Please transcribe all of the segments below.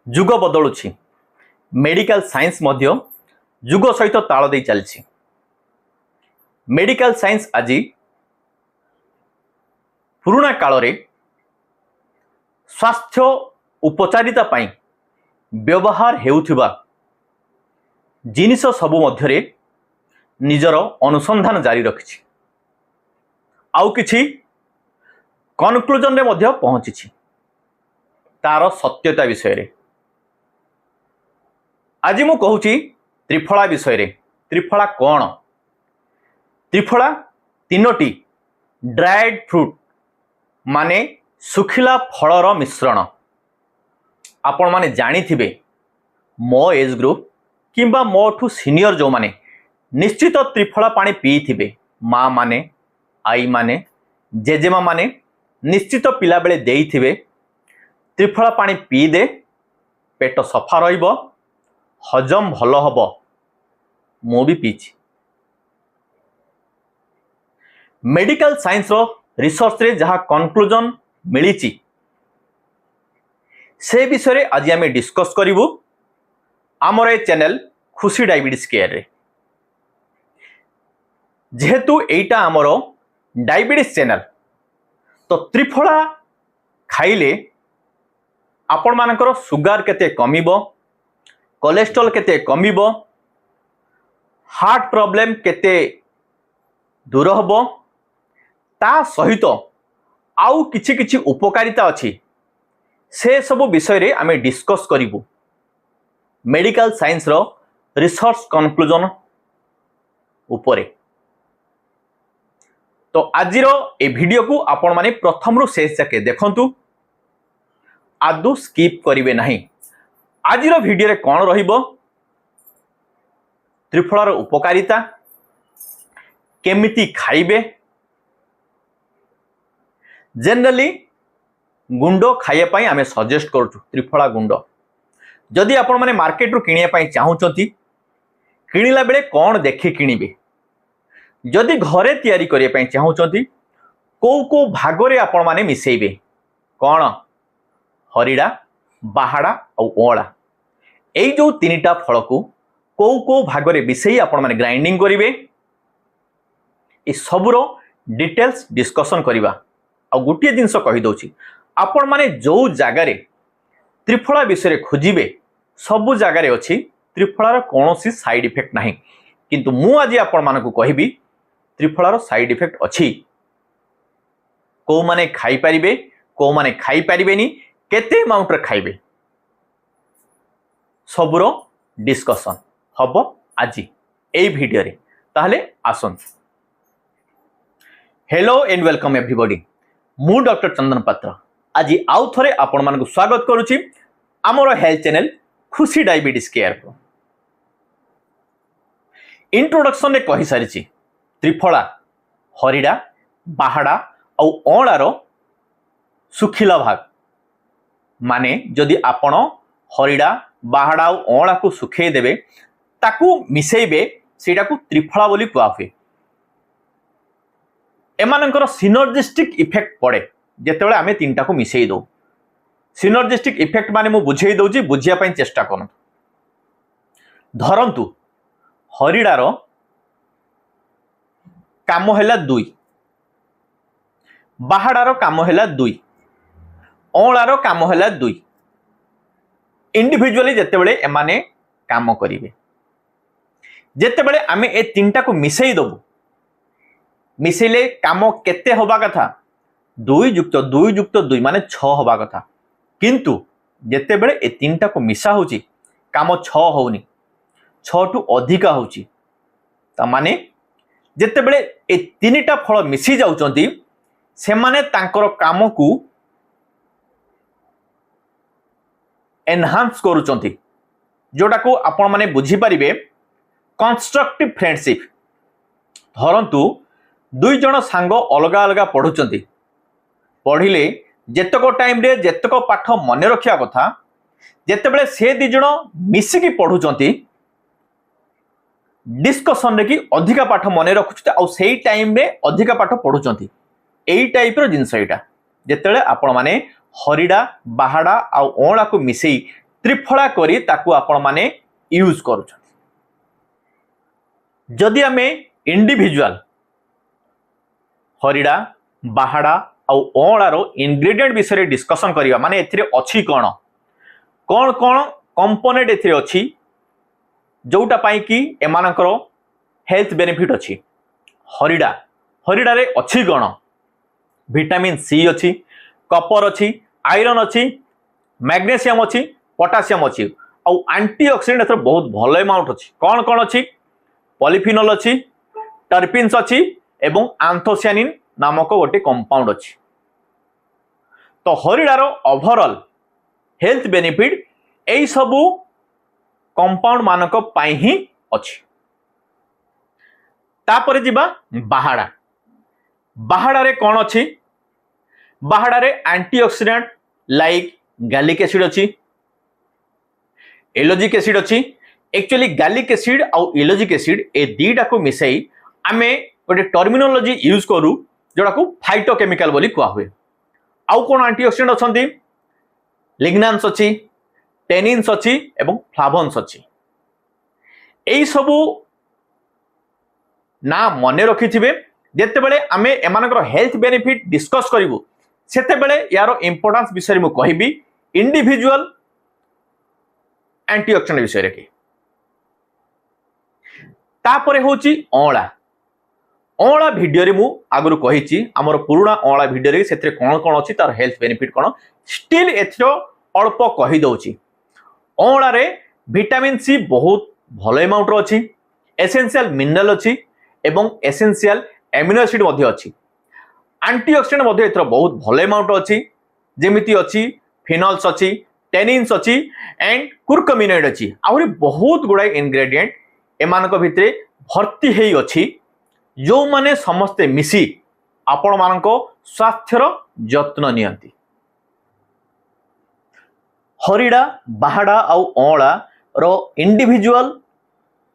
जुग बदलुछि medical science मध्य जुग सहित ताल दे चलछि। मेडिकल साइंस आज पुराना काल रे स्वास्थ्य उपचारिता पाई व्यवहार हेउथिबा जिनिस सबु मध्यरे निजर अनुसंधान जारी रखिछि। आउ किछि कनक्लूजन रे मध्य पहुंचिछि तार सत्यता विषय रे। आज मु कहूची त्रिफला विषय रे। त्रिफला कौन? त्रिफला तीनोटी ड्राइड फ्रूट माने सुखिला फलर मिश्रण। आपण माने जानी थिबे मो एज ग्रुप किंबा मोठू सीनियर जो माने निश्चित त्रिफला पानी पी थिबे। माँ माने आई माने जेजेमा माने निश्चित पिला बेले देई थिबे त्रिफला पानी पी दे पेट सफा रहिबो, हजम भल हबो। मु भी पीछि। मेडिकल साइंस रो रिसर्च रे जहा कनक्लूजन मिलिछि से विषय रे आज आमे डिस्कस करिवु आमर ए चैनल खुशी डायबिटीज केयर रे। जेहेतु एटा आमर डायबिटीज चैनल तो त्रिफला खाइले आपण मानकर सुगर केते कमिबो, कोलेस्ट्रॉल केते कमिबो, हार्ट प्रॉब्लम केते दूर हबो, ता सहित आउ किछि किछि उपकारिता अछि से सब विषय रे आमे डिस्कस करिवु मेडिकल साइंस रो रिसर्च कनक्लूजन उपरे। तो आजिरो ए वीडियो को आपण माने प्रथम रु शेष जाके देखंतु, आदु स्किप करिवे नाही। आजिरो वीडियो रे कोन रहिबो त्रिफलार उपकारिता, केमिति खाइबे, जनरली गुंडो खाइया पई आमे सजेस्ट करछु त्रिफला गुंडो। जदि आपण माने मार्केट रु किनिया पई चाहुचंती किनिला बेले कोन देखि किनिबे, जदि घरे तयारी करिया पई चाहुचंती को भागरे आपण माने मिसेइबे कोन हरिडा, बाहाडा और ओळा एई जो तीनटा फल को भागरे मिसेई आपण माने ग्राइंडिंग करिवे। ए सबरो डिटेल्स डिस्कशन करिबा। आ गोटे जिंस कहि दउची आपण माने जो जागारे त्रिफला विषय खोजिबे सबु जागारे अछि त्रिफलार कोनोसी साइड इफेक्ट नाही। किंतु मु आज आपण मानकु कहिबी त्रिफलार साइड इफेक्ट अछि। को माने खाई परिबे, को माने खाई परिबेनी, केते अमाउंट रे खाइबे सबुरो डिस्कशन हबो आज ए वीडियो रे। ताहले आसन। Hello and welcome everybody. मु डॉक्टर चंदन पात्र आज आउ थरे आपण मानकु स्वागत करूची हमरो हेल्थ चैनल खुशी डायबिटीज केयर को। इंट्रोडक्शन रे कहि सारिची त्रिफला, हरिडा, बाहाडा और ओळार सुखिला भाग माने जदि आपण हरिडा, बाहाडा और ओळा को सुखे देबे ताकू मिसेइबे सेटा को त्रिफला बोली कुआ हुए। एमानकर सिनर्जिस्टिक इफेक्ट पड़े जेतेबेले आमे तीनटा को मिसेई दो। सिनर्जिस्टिक इफेक्ट माने मु बुझेई दउची, बुझिया पई चेष्टा करन। धरंतु हरिडार काम हैला 2, बाहाडार काम हैला 2, ओळार काम हैला 2। इंडिविजुअली जेतेबेले एमाने काम करिवे, जेतेबेले आमे ए तीनटा को मिसेई दबु, मिसेले काम केते होबा कथा 2 युक्त 2 युक्त 2 माने 6 होबा कथा। किंतु जेतेबेले ए तीनटा को मिसा होची काम 6 होउनी, 6 टू अधिका होची। ता माने जेतेबेले ए तीनटा फल मिसी जाउचंती से माने तांकर काम को एनहांस करूचंती, जोटा को आपण माने बुझी परिबे कंस्ट्रक्टिव फ्रेंडशिप। धरंतु 2 जण सांग अलगा अलगा पढुचंती, पढ़िले जेतक टाइम रे जेतक पाठ मन रखिया कथा जेतेबेले से 2 जण मिसिकी पढुचंती डिस्कशन रे कि अधिका पाठ मन रखुचते आ सेही टाइम रे अधिका पाठ पढुचंती। एई टाइप रो जिंस एटा जेतेबेले आपण माने हरिडा, बाहाडा आ ओळा को मिसेई त्रिफला करी ताकू आपण माने यूज करू। जदि आमे इंडिविजुअल हरिडा बाहाडा आउ अँलार इंग्रेडिएंट विषय डिस्कशन करिया माने एथिरे अछि कोन कोन कोन कंपोनेंट एथिरे अछि जोटा पाई कि एमानकर हेल्थ बेनिफिट अछि। हरिडा हरिडा रे अछि कोन विटामिन सी अछि, कॉपर अछि, आयरन अछि, मैग्नीशियम अछि, पोटासियम अछि आउ एंटीऑक्सीडेंट एथर बहुत भलो अमाउंट अछि। कोन कोन अछि पॉलीफिनोल अछि, टर्पिन्स अछि एवं एंथोसियानिन नामक गोटे कंपाउंड अछि। तो हरिडार ओवरऑल हेल्थ बेनिफिट एई सबु कंपाउंड मानक पाई ही अछि। तापरे जिबा बाहाडा बाहाडा रे कोन अछि बाहाडा रे एंटीऑक्सीडेंट लाइक गैलिक एसिड अछि, एलोजिक एसिड अछि। एक्चुअली गैलिक एसिड आउ एलोजिक एसिड ए दीटा को मिसई आमे गोटे टर्मिनोलॉजी यूज करू जोड़ा को फाइटोकेमिकल बोली कुआ हुए। आउ कोन एंटीऑक्सीडेंट अछंती लिग्नान्स अछि, टेनिन्स अछि एवं फ्लावोन्स अछि। एई सबु ना मने रखिथिबे जेतेबेले आमे एमानकर हेल्थ बेनिफिट डिस्कस करिवु सेतेबेले यारो इंपोर्टेंस विषय मु कहिबी इंडिविजुअल एंटीऑक्सीडेंट विषय रे की। तापरे होची अँला अँला वीडियो रे मु आगरु कहिची हमर पुराना अँला वीडियो रे सेतरे कोन कोन अछि तार हेल्थ बेनिफिट कोन स्टिल एथरो अल्प कहि दउची। अँला रे विटामिन सी बहुत भलो अमाउंट रो अछि, एसेंशियल मिनरल अछि एवं एसेंशियल एमिनो एसिड मध्ये अछि। एंटीऑक्सीडेंट मध्ये एथरो बहुत भलो अमाउंट अछि जेमिति अछि फिनोल्स अछि, टेनिन्स अछि एंड कुर्कुमिनोइड अछि। आहुरी बहुत गुडा इंग्रेडिएंट एमानक भितरे भर्ती हेई अछि जो माने समस्ते मिसी आपण मानको स्वास्थ्यर यत्न नियंती। हरिडा बाहाडा आउ अँला रो इंडिविजुअल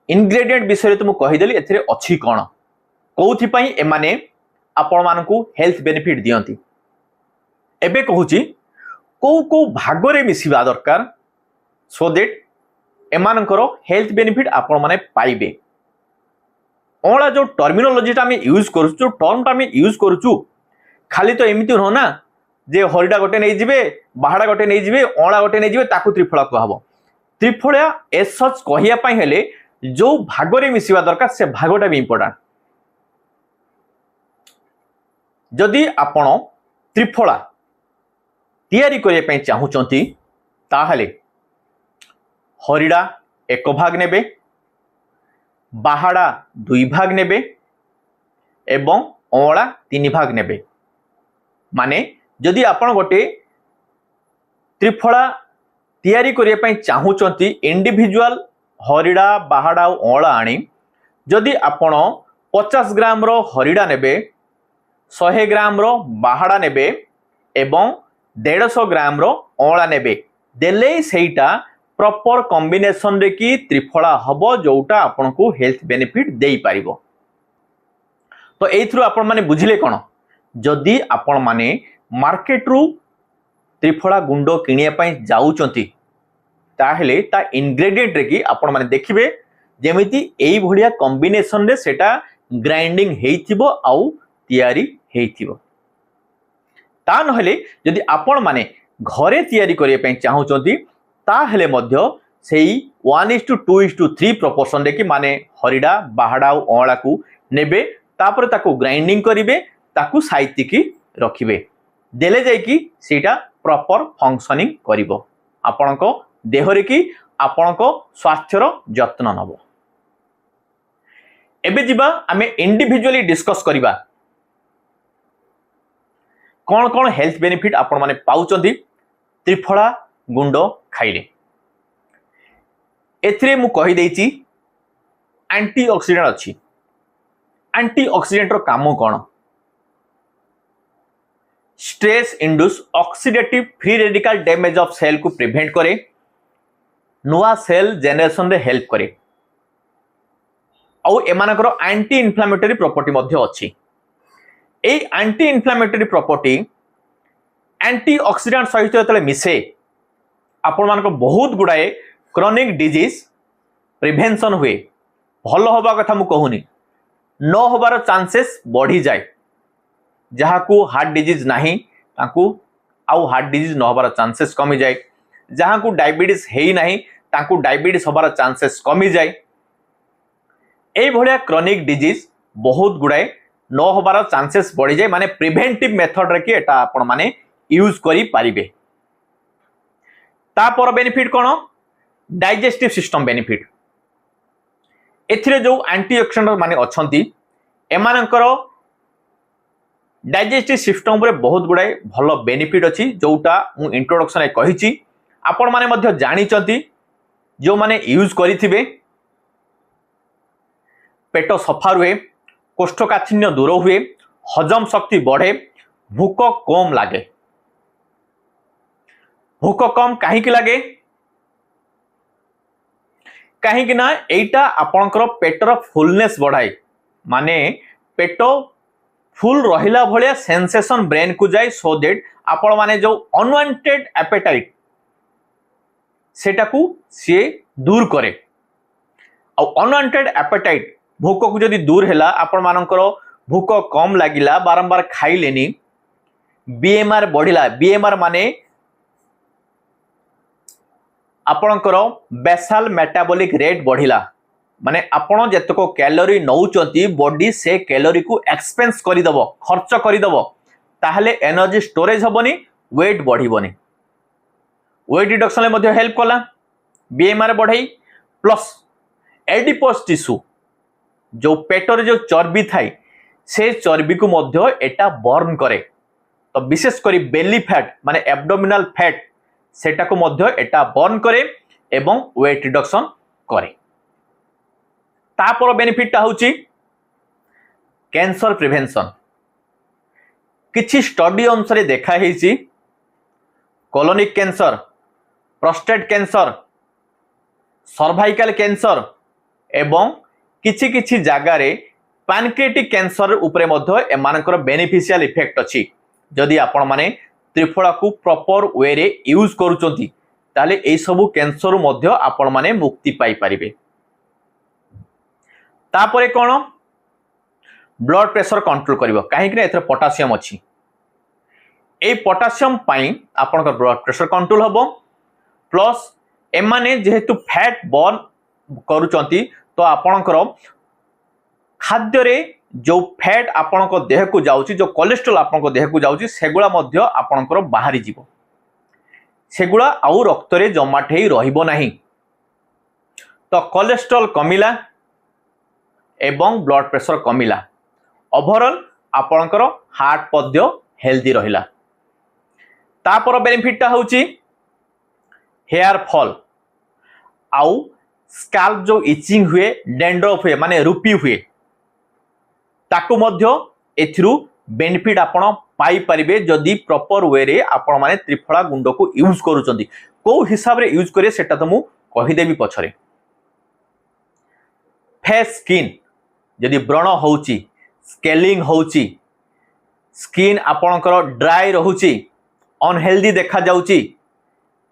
इंग्रेडिएंट विषय तो मु कहिदेली एथिरे अछि कोन कोउथि पई एमाने आपण मानकू हेल्थ बेनिफिट दियंती। एबे कहूची को को भागरे मिसिबा दरकार सो दैट एमानकर हेल्थ बेनिफिट आपण माने पाइबे। अँला जो टर्मिनोलॉजी टा आमे यूज करू जो टर्म टा आमे यूज करूचु खाली तो एमिति हो ना जे हरिडा गोटे नै जिवे बाहाडा गोटे नै जिवे अँला गोटे नै जिवे ताकू त्रिफला कहबो। त्रिफला एज सच कहिया पई हेले जो भागरे मिसिबा दरकार से भागटा भी इंपोर्टेंट। जदि आपण त्रिफला तैयारी करिया पई चाहुचंती ताहले हरिडा एक भाग नेबे, बाहाडा 2 भाग नेबे एवं अँला 3 भाग नेबे। माने जदि आपण गोटे त्रिफला तैयारी करिया पई चाहुचंती इंडिविजुअल हरिडा बाहाडा और अँला आनी जदि आपण 50 ग्राम रो हरिडा नेबे 100 ग्राम रो बाहाडा नेबे एवं 150 ग्राम रो अँला नेबे देले सेटा प्रॉपर कॉम्बिनेशन रे की त्रिफला हबो जोटा आपण को हेल्थ बेनिफिट देई पारिबो। तो एथरु आपण माने बुझिले कोन जदि आपण माने मार्केट रु त्रिफला गुंडो किनिया पई जाउचंती ताहेले ता इंग्रेडिएंट रे की आपण माने देखिबे जेमिति एई भडिया कॉम्बिनेशन रे सेटा ग्राइंडिंग हेइथिबो आउ तैयारी हेइथिबो। ता नहले जदि आपण माने घरे तैयारी करिया पई चाहुचंती ताहेले मध्य सेई 1:2:3 प्रोपोर्शन रे की माने हरिडा बाहाडा आउ अँला को नेबे तापर ताको ग्राइंडिंग करिवे ताको साइति की रखिबे देले जाय की सेटा प्रॉपर फंक्शनिंग करिवो आपणको देह रे की आपणको स्वास्थ्यर यत्न नबो। एबे जिबा आमे इंडिविजुअली डिस्कस करिबा कोन कोन हेल्थ बेनिफिट आपण माने पाउचंती त्रिफला गुंडो खाइले। एथिरे मु कहि देइची एंटीऑक्सीडेंट अछि। एंटीऑक्सीडेंट रो काम कोन stress induced oxidative free radical damage of cell को प्रिवेंट करे, नुआ सेल जनरेशन रे हेल्प करे आउ एमानकर एंटी इन्फ्लेमेटरी प्रॉपर्टी मध्ये अछि। ए एंटी इन्फ्लेमेटरी प्रॉपर्टी एंटीऑक्सीडेंट सहित जतले मिसे आपण मान बहुत गुड़ाए क्रॉनिक डिजीज प्रिवेंशन हुए भल हवा कथा मु कहूनी न होबार चांसेस बढ़ी जाए जहाँ को हार्ट डिजीज नहीं ताकू आउ हार्ट डिजीज न होबार चांसेस कमी जाए जहाँ को डायबिटीज है नहीं ताकू डायबिटीज होबार चांसेस कमी जाए ए भलिया क्रॉनिक डिजीज बहुत गुड़ाए न होबार चांसेस बढ़ी जाए माने प्रिवेंटिव मेथड रे कि एटा आपण माने यूज करि पारिबे। तापर बेनिफिट कोन डाइजेस्टिव सिस्टम बेनिफिट एथिरे जो एंटीऑक्सीडेंट माने अछंती एमानकर डाइजेस्टिव सिस्टम रे बहुत गुड़ाए भल बेनिफिट अछि जोटा मु इंट्रोडक्शन रे कहिछि आपण माने मध्य जानि चंती जो माने यूज करिथिबे पेट सफा रुहे कोष्ठकाठिन्य दूर हुए हजम शक्ति बढ़े भूक कम लगे भूक कम कहीं लगे कहीं ना एटा आपणकर पेटर फुलनेस बढ़ाए माने पेट फुल रहिला भलिया सेंसेशन ब्रेन को जाए सो दैट आपण माने जो अनवांटेड एपेटाइट सेटा को सी दूर करे अनवांटेड एपेटाइट भूक को जदि दूर हैला आपण मानकर भूक कम लागिला बारंबार खाइलेनी बीएमआर बढ़िला बीएमआर माने आपणकर बेसाल मेटाबॉलिक रेट बढ़िला माने आपण जतको कैलोरी नौचंती बॉडी से कैलोरी को एक्सपेंस करि दबो खर्च करि दबो ताहले एनर्जी स्टोरेज हबनी वेट बढ़िबनी वेट रिडक्शन ले मध्ये हेल्प कला बीएमआर बढ़ाई प्लस एडिपोज टिश्यू जो पेटर जो चर्बी थाई से चर्बी को मध्य एटा बर्न करे तो विशेष करी बेली फैट माने एब्डोमिनल फैट सेटा को मध्य एटा बर्न करे एवं वेट रिडक्शन करे। तापर बेनिफिट ता होची कैंसर प्रिवेंशन किछि स्टडी अनुसार देखा हेछि colonic cancer prostate cancer cervical cancer एवं किछि किछि जगार पैनक्रियाटिक कैंसर उपरे मध्य एमानकर बेनिफिशियल इफेक्ट अछि जदि आपण माने त्रिफला को प्रॉपर वे रे यूज करूचंती ताले ए सब कैंसर मध्य आपण माने मुक्ति पाई परिबे। तापरे कोन ब्लड प्रेशर कंट्रोल करिवो काहे कि एथरे पोटासियम अछि ए पोटासियम पाई आपनकर ब्लड प्रेशर कंट्रोल हबो प्लस एमाने जेहेतु फैट बर्न करूचंती तो आपणकर खाद्य रे जो फैट आपणको देह को जाउची जो कोलेस्ट्रॉल आपणको देह को जाउची सेगुला मध्य आपणकर बाहरी जीवो सेगुला आउ रक्त रे जमाट हेई रहिबो नाही तो कोलेस्ट्रॉल कमिला एवं ब्लड प्रेशर कमिला ओवरऑल आपणकर हार्ट पद्य हेल्दी रहिला। तापर बेनिफिट ता होची हेयर फॉल आउ स्काल्प जो इचिंग हुए डेंड्रफ हुए माने रूपी हुए ताको मध्य एथिरु बेनिफिट आपण पाई परिबे जदि प्रॉपर वे रे आपण माने त्रिफला गुंड को यूज करूचंती को हिसाब रे यूज करे सेटा तो मु कहि देबी पछरे। फेस स्किन जदि व्रण होउची स्केलिंग होउची स्किन आपणकर ड्राई रहुची अनहेल्दी देखा जाउची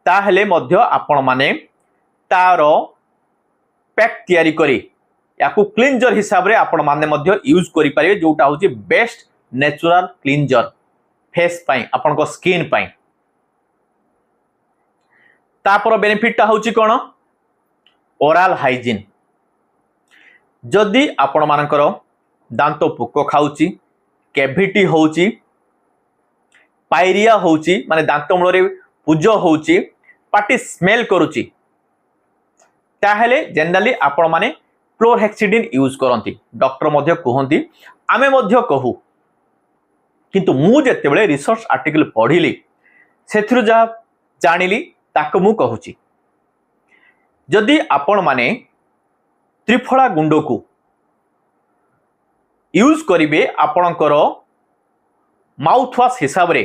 ताहले मध्य आपण माने तारो पैक तैयारी करी याकू क्लींजर हिसाब रे आपण माने मध्य यूज करि पारे जोटा होची बेस्ट नेचुरल क्लींजर फेस पाई आपण को स्किन पाई। तापर बेनिफिट ता होची कोन ओरल हाइजीन जदि आपण मानकर दांत पोक खाउची कैविटी होउची पायरिया होउची माने दांत मूल रे पूज होउची पाटी स्मेल करूची ताहले जनरली आपण माने क्लोरहेक्सिडिन यूज करंती डॉक्टर मध्य कहंती आमे मध्य कहू किंतु मु जेते बेले रिसर्च आर्टिकल पढिली सेथिरु जा जानिली ताको मु कहूची जदि आपण माने त्रिफला गुंड को यूज करिवे आपणकर माउथ वाश हिसाब रे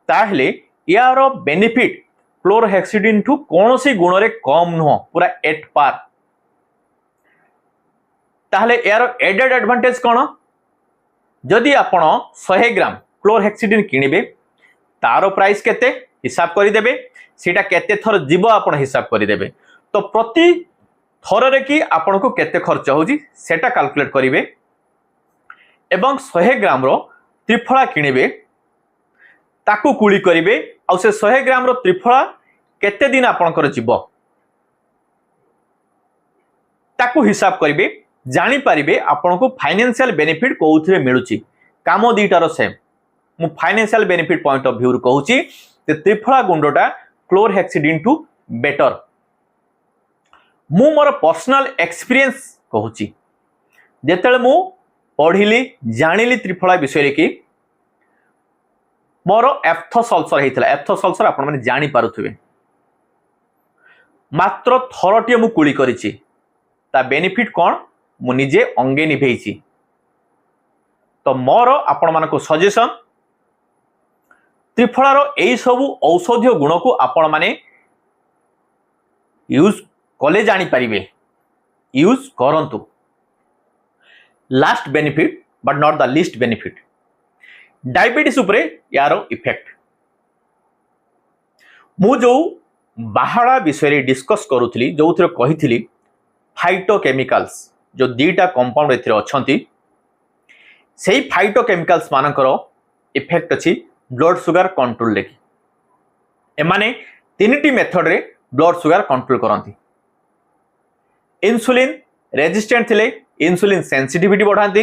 ताहले यार बेनिफिट क्लोरहेक्सिडिन ठू कोनोसी गुण रे कम नुह पूरा 8 पार ताहले यार एडेड एडवांटेज कोन जदि आपण 100 ग्राम क्लोरहेक्सिडिन किनिबे तारो प्राइस केते हिसाब करदेवे सीटा केते थर जीव आपण हिसाब करदेवे तो प्रति थर रे कि आपण को केते खर्च होजी सेटा कैलकुलेट करिवे एवं 100 ग्राम रो त्रिफला किनिबे ताकू कुली करिवे आ से 100 ग्राम रो त्रिफला केते दिन आपणकर जीव ताकू हिसाब करिवे जानी पारिबे आपण को फाइनेंशियल बेनिफिट कोउथिरे मिलुची काम दीटार सेम मु financial benefit point of view कहूची ते त्रिफला गुंडटा क्लोरहेक्सिडिन टू बेटर मु मोर पर्सनल एक्सपीरियंस कहूची जेतेले मु पढ़िली जानिली त्रिफला विषय रे कि मोर एफ्थस अल्सर हेतिला एफ्थस अल्सर आपण माने जानि पारुथिबे मात्र थरटिए मु कुली करिछि ता बेनिफिट कोन मु निजे अंगे निभेइछि तो मोर आपण मानको सजेशन त्रिफलार एई सबु औषधीय गुण को आपण माने यूज कले जानी पारिबे यूज करंतु last benefit but not the least benefit diabetes उपरे यारो इफेक्ट मु जो बाहड़ा विषय डिस्कस करूथली जो थरे कहिथली फाइटोकेमिकल्स जो दीटा कंपाउंड एथिरे अछंती सेही फाइटोकेमिकल्स मानकर इफेक्ट अछि ब्लड सुगर कंट्रोल लेकी एमाने तीनटी मेथड रे ब्लड सुगर कंट्रोल करंती इंसुलिन रेजिस्टेंट थिले इंसुलिन सेंसिटिविटी बढ़ाती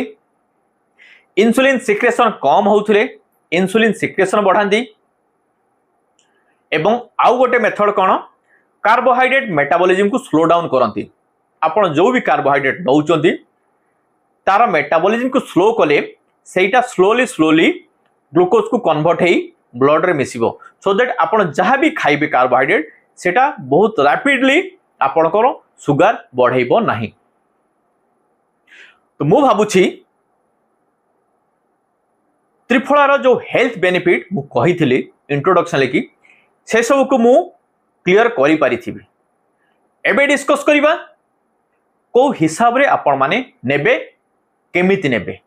इंसुलिन सिक्रेशन कम होउथिले इंसुलिन सिक्रेशन बढ़ाती एवं आउ गोटे मेथड कोन कार्बोहाइड्रेट मेटाबॉलिज्म को स्लो डाउन करंती आपण जो भी कार्बोहाइड्रेट नउचंती तार मेटाबॉलिज्म को स्लो कले सेटा स्लोली ग्लूकोज को कन्वर्ट हेई ब्लड रे मिसिबो सो दैट आपण जहां भी खाइबे कार्बोहाइड्रेट सेटा बहुत रैपिडली आपणकर सुगर बढ़ेइबो नाही तो मु भाबुछि त्रिफलार जो हेल्थ बेनिफिट मु कहिथिली इंट्रोडक्शन लेकी से सब को मु क्लियर करि पारिथिबी एबे डिस्कस करिबा को हिसाब रे आपण माने नेबे केमिति नेबे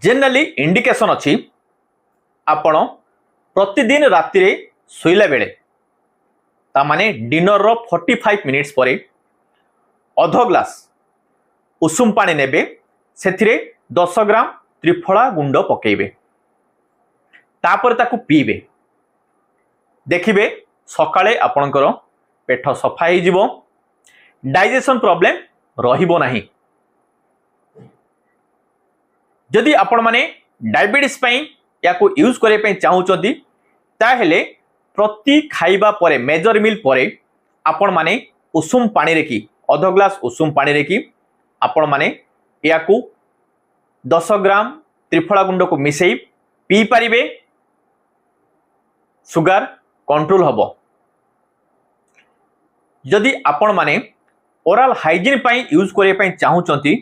जनरली इंडिकेशन अछि आपण प्रतिदिन राति रे सोइला बेले ता माने डिनर रो 45 मिनिट्स परे अध ग्लास उषुम पानी नेबे सेथिरे 10 ग्राम त्रिफला गुंड पकेइबे तापर ताकू पीबे देखिबे सकाळे आपणकर पेट सफा हे जिवो डाइजेशन प्रॉब्लम रहिबो नाही जदि आपण माने डायबिटीज पई याको यूज करे पई चाहूचंती ताहेले प्रति खाइबा परे मेजर मील परे आपण माने उषुम पानी रे की अध ग्लास उषुम पानी रे की आपण माने याको 10 ग्राम त्रिफला गुंड को मिसेई पी पारिबे सुगर कंट्रोल हबो जदि आपण माने ओरल हाइजीन पई यूज करे पई चाहूचंती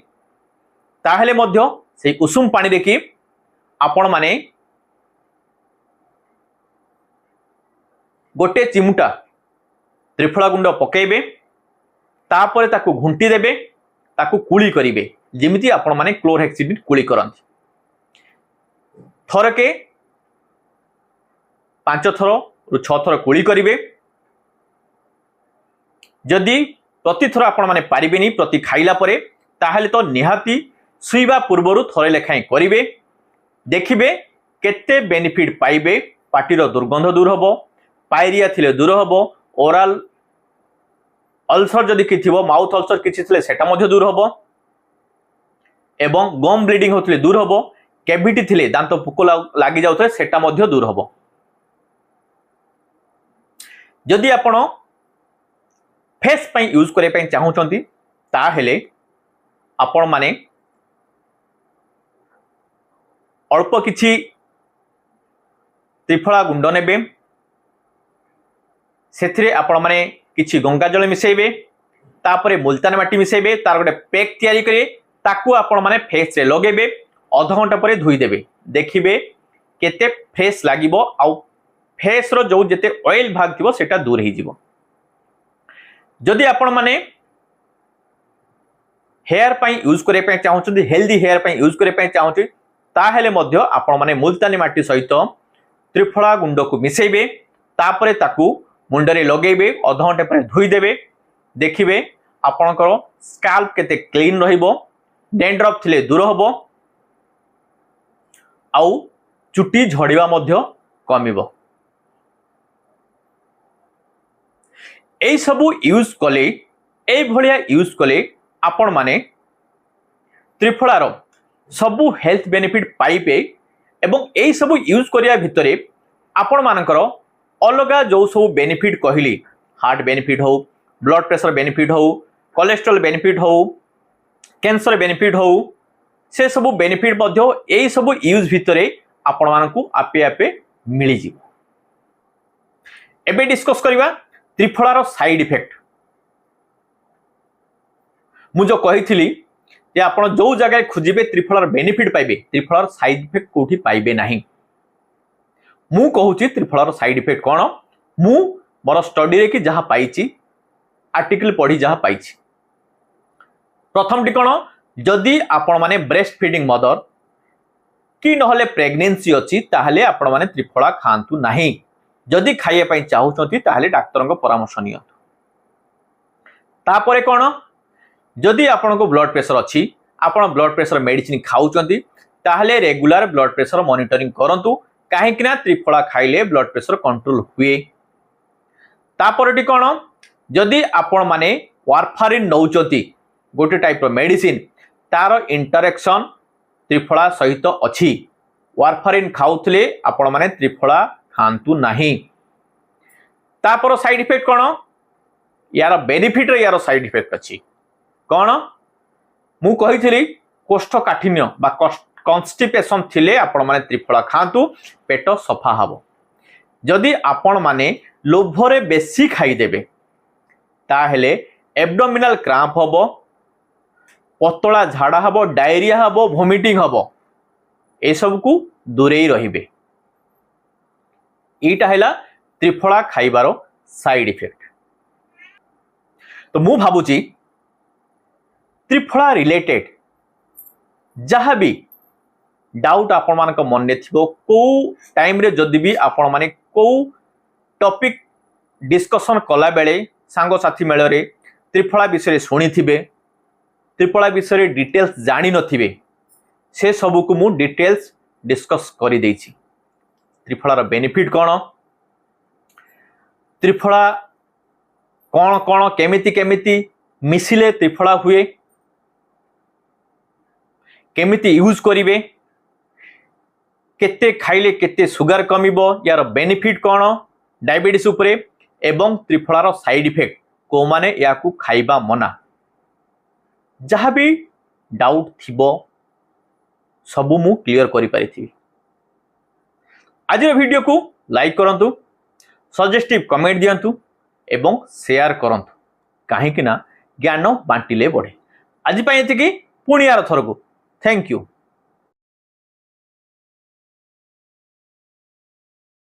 ताहेले मध्य से उषुम पानी रे की आपण माने गोटे चिमुटा त्रिफला गुंड पकेइबे तापरे ताकू घुंटी देबे ताकू कुली करिवे जेमिति आपण माने क्लोरहेक्सिडिन कुली करंती थरके 5 थर रु 6 थर कुली करिवे जदि प्रति थर आपण माने पारिबेनी प्रति खाइला परे ताहेले तो निहाती सुइबा पूर्वरु थरे लेखाई करिवे देखिबे केते बेनिफिट पाइबे पाटीर दुर्गंध दूर हबो पायरिया थिले दूर हबो ओरल अल्सर जदि कि थिबो माउथ अल्सर किछि थिले सेटा मध्ये दूर हबो एवं गम ब्लीडिंग होथिले दूर हबो कैविटी थिले दांत पुको लागि जाउथले सेटा मध्ये दूर हबो जदि आपण फेस पई यूज करे पई चाहूचंती ता हेले आपण माने अल्प किछि त्रिफला गुंड नेबे सेथिरे आपण माने किछि गंगा जल मिसेबे तापरे मुल्तान माटी मिसेबे तार गोटे पैक तयारी करे ताकू आपण माने फेस रे लगेबे आधा घंटा परे धोई देबे देखिबे केते फ्रेश लागिबो आ फेस रो जो जेते ऑयल भाग थिबो सेटा दूर ही जिवो जदि आपण माने हेयर पई यूज करे पई चाहउछथि हेल्दी हेयर पई यूज करे पई चाहउछथि ता हेले मध्य आपण माने मुल्तानी माटी सहित त्रिफला गुंड को मिसेबे तापरे ताकू मुंडरे लगेबे अध घंटे पर धोई देबे देखिबे आपनकर स्काल्प केते क्लीन रहिबो डेंड्रफ थिले दूर हबो आउ चुटी झड़िबा मध्य कमिबो एई सबु यूज कले एई भलिया यूज कले आपण माने त्रिफलार सबु हेल्थ बेनिफिट पाइबे एवं एई सबु यूज करिया भितरे आपण मानकर अलगा जो सब बेनिफिट कहली हार्ट बेनिफिट हो ब्लड प्रेशर बेनिफिट हो कोलेस्ट्रोल बेनिफिट हो कैंसर बेनिफिट हो से सब बेनिफिट मध्य एई सब यूज भितरे आपण मानकू आपे आपे मिली जिवो। एबे डिस्कस करिवा त्रिफलार साइड इफेक्ट। मु जो कही जे आपण जो जगह खोजिबे त्रिफलार बेनिफिट पाइबे त्रिफलार साइड इफेक्ट कोठी पाइबे नाही। मु कहूची त्रिफलार साइड इफेक्ट कौन मु मोर स्टडी रे कि जहा पाइची आर्टिकल पढ़ी जहा पाइची। प्रथम टी कौन जदि आपण माने ब्रेस्ट फीडिंग मदर कि नहले प्रेग्नेंसी अछि ताहले आपण माने त्रिफला खांतु नाही। जदि खाइए पई चाहूछंती ताहले डाक्टर को परामर्श नियंतु। तापरे कौन जदि आपण को ब्लड प्रेशर अछि आपण ब्लड प्रेशर मेडिसिन खाउछंती ताहले रेगुलर ब्लड प्रेशर मॉनिटरिंग करंतु काहे कि ना त्रिफला खाइले ब्लड प्रेशर कंट्रोल हुए। तापरटी कौन जदि आपण माने वारफारिन नौचंती गोटे टाइप रो मेडिसिन तार इंटरेक्शन त्रिफला सहित अछि वारफारिन खाउथले आपण माने त्रिफला खांतु नाही। तापर साइड इफेक्ट कौन यार बेनिफिट रे यार साइड इफेक्ट अछि कौन मु कहिथिली कोष्ठकाठिन्य बा कॉन्स्टिपेशन थिले आपण माने त्रिफला खांतु पेट सफा हबो। जदि आपण माने लोभरे बेसी खाई देबे ताहेले एब्डोमिनल क्रैम्प हबो पतला झाड़ा हबो डायरिया हबो वोमिटिंग हबो ए सब को दूरे रहिबे। एटा हैला त्रिफला खाइबारो साइड इफेक्ट। तो मु भाबुची त्रिफला रिलेटेड जहाँ भी डाउट आपण मानक मन थिबो को टाइम रे जदि भी आपण माने को टॉपिक डिस्कशन कला बेले सांग साथी मेल रे त्रिफला विषय शुणी थिबे त्रिफला विषय डिटेल्स जानी नथिबे से सब को मु डिटेल्स डिस्कस करि देछि। त्रिफलार बेनिफिट कौन त्रिफला कौन कौन केमिति केमिति मिसिले त्रिफला हुए केमिति यूज करिवे केते खाइले केते सुगर कमिबो यार बेनिफिट कौन डायबिटीज उपरे एवं त्रिफलार साइड इफेक्ट को माने याकू खाइबा मना जहाँ भी डाउट थिबो सबु मु क्लियर करि पारिथि। आज वीडियो को लाइक करंतु सजेस्टिव कमेंट दियंतु एवं शेयर करंतु काहे कि ना ज्ञान बांटिले बढ़े। आज पई एतिकी पुणी यार थरको थैंक यू।